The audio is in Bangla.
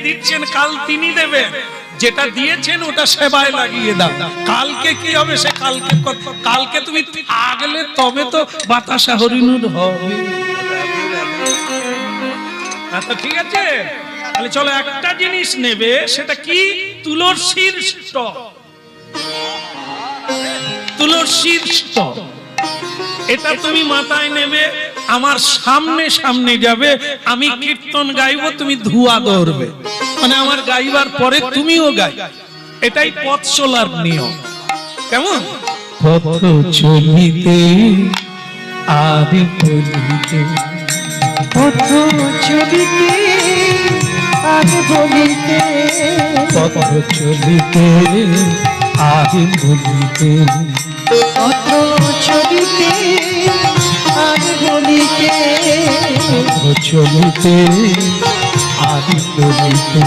দিচ্ছেন কাল তিনি দেবেন, যেটা দিয়েছেন ওটা সেবায় লাগিয়ে দাও। কালকে কি হবে সে কালকে তুমি থাকলে তবে তো বাতাসা হরিণুর হবে। আচ্ছা ঠিক আছে, তাহলে চলো একটা জিনিস নেবে, সেটা কি? তুলসীর স্টক। তুলসীর স্টক এটা তুমি মাথায় নেবে, আমার সামনে সামনে যাবে, আমি কীর্তন গাইবো, তুমি ধুয়া ধরবে, মানে আমার গাইবার পরে তুমিও গাই। এটাই পথ চলার নিয়ম। কেমন? পথ চলিতে আদি বলিতে, পথ চলিতে আদি বলিতে, পথ চলিতে আদি বলিতে, পথ চলিতে আদি বলিতে, পথ চলিতে আদি বলিতে,